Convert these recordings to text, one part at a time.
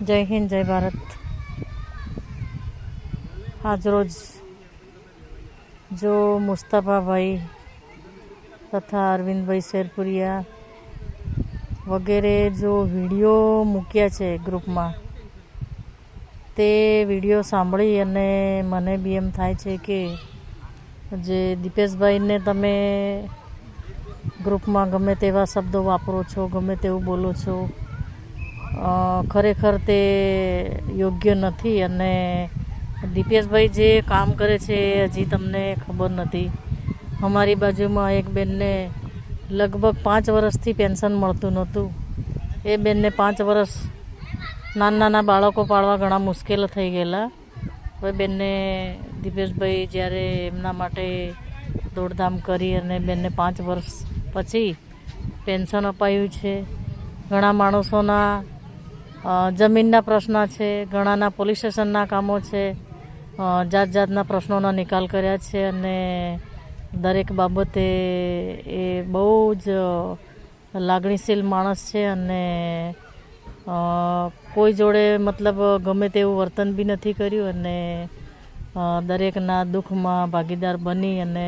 જય હિન્દ, જય ભારત। આજરોજ જો મુસ્તફાભાઈ તથા અરવિંદભાઈ શેરપુરિયા વગેરે જો વિડીયો મૂક્યા છે ગ્રુપમાં, તે વિડીયો સાંભળી અને મને બી એમ થાય છે કે જે દીપેશભાઈને તમે ગ્રુપમાં ગમે તેવા શબ્દો વાપરો છો, ગમે તેવું બોલો છો, ખરેખર તે યોગ્ય નથી। અને દીપેશભાઈ જે કામ કરે છે એ હજી તમને ખબર નથી। અમારી બાજુમાં એક બેનને લગભગ 5 વર્ષથી પેન્શન મળતું નહોતું। એ બેનને 5 વર્ષ નાના બાળકો પાળવા ઘણા મુશ્કેલ થઈ ગયેલા। હવે બેનને દીપેશભાઈ જ્યારે એમના માટે દોડધામ કરી અને બેનને 5 વર્ષ પછી પેન્શન અપાયું છે। ઘણા માણસોના જમીનના પ્રશ્ન છે, ઘણાના પોલીસ સ્ટેશનના કામો છે, જાત જાતના પ્રશ્નોના નિકાલ કર્યા છે। અને દરેક બાબતે એ બહુ જ લાગણીશીલ માણસ છે અને કોઈ જોડે મતલબ ગમે તેવું વર્તન બી નથી કર્યું અને દરેકના દુઃખમાં ભાગીદાર બની અને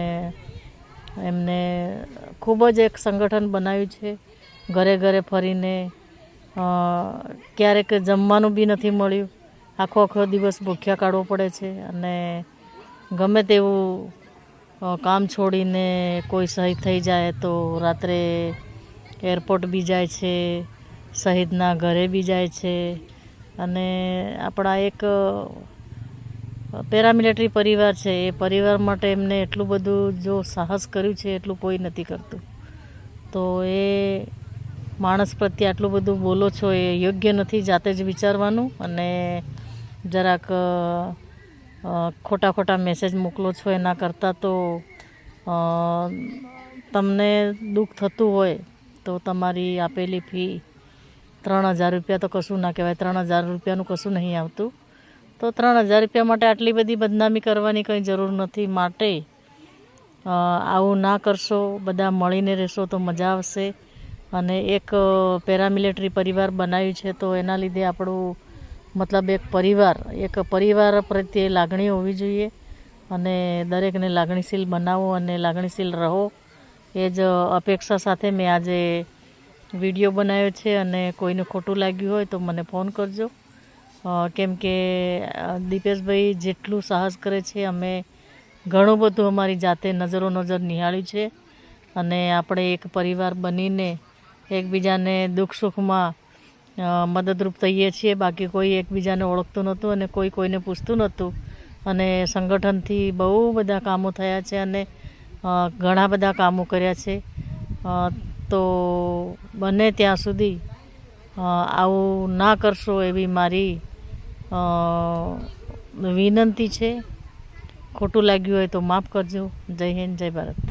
એમને ખૂબ જ એક સંગઠન બનાવ્યું છે। ઘરે ઘરે ફરીને ક્યારેક જમવાનું બી નથી મળ્યું, આખો દિવસ ભૂખ્યા કાઢવો પડે છે અને ગમે તેવું કામ છોડીને કોઈ શહીદ થઈ જાય તો રાત્રે એરપોર્ટ બી જાય છે, શહીદના ઘરે બી જાય છે। અને આપણા એક પેરામિલિટરી પરિવાર છે, એ પરિવાર માટે એમને એટલું બધું જો સાહસ કર્યું છે એટલું કોઈ નથી કરતું। તો એ માણસ પ્રત્યે આટલું બધું બોલો છો એ યોગ્ય નથી। જાતે જ વિચારવાનું અને જરાક ખોટા મેસેજ મોકલો છો એના કરતાં તો તમને દુઃખ થતું હોય તો તમારી આપેલી ફી 3000 રૂપિયા તો કશું ના કહેવાય। 3000 રૂપિયાનું કશું નહીં આવતું। તો 3000 રૂપિયા માટે આટલી બધી બદનામી કરવાની કંઈ જરૂર નથી। માટે આવું ના કરશો, બધા મળીને રહેશો તો મજા આવશે। અને એક પેરામિલિટરી પરિવાર બનાવ્યું છે તો એના લીધે આપણું મતલબ એક પરિવાર પ્રત્યે લાગણી હોવી જોઈએ અને દરેકને લાગણીશીલ બનાવો અને લાગણીશીલ રહો, એ જ અપેક્ષા સાથે મેં આજે વિડીયો બનાવ્યો છે। અને કોઈને ખોટું લાગ્યું હોય તો મને ફોન કરજો, કેમ કે દીપેશભાઈ જેટલું સાહસ કરે છે અમે ઘણું બધું અમારી જાતે નજર નિહાળ્યું છે અને આપણે એક પરિવાર બનીને એકબીજાને દુઃખ સુખમાં મદદરૂપ થઈએ છીએ। બાકી કોઈ એકબીજાને ઓળખતું નહોતું અને કોઈ કોઈને પૂછતું નહોતું અને સંગઠનથી બહુ બધા કામો થયા છે અને ઘણા બધા કામો કર્યા છે। તો બને ત્યાં સુધી આવું ના કરશો એવી મારી વિનંતી છે। ખોટું લાગ્યું હોય તો માફ કરજો। જય હિન્દ, જય ભારત।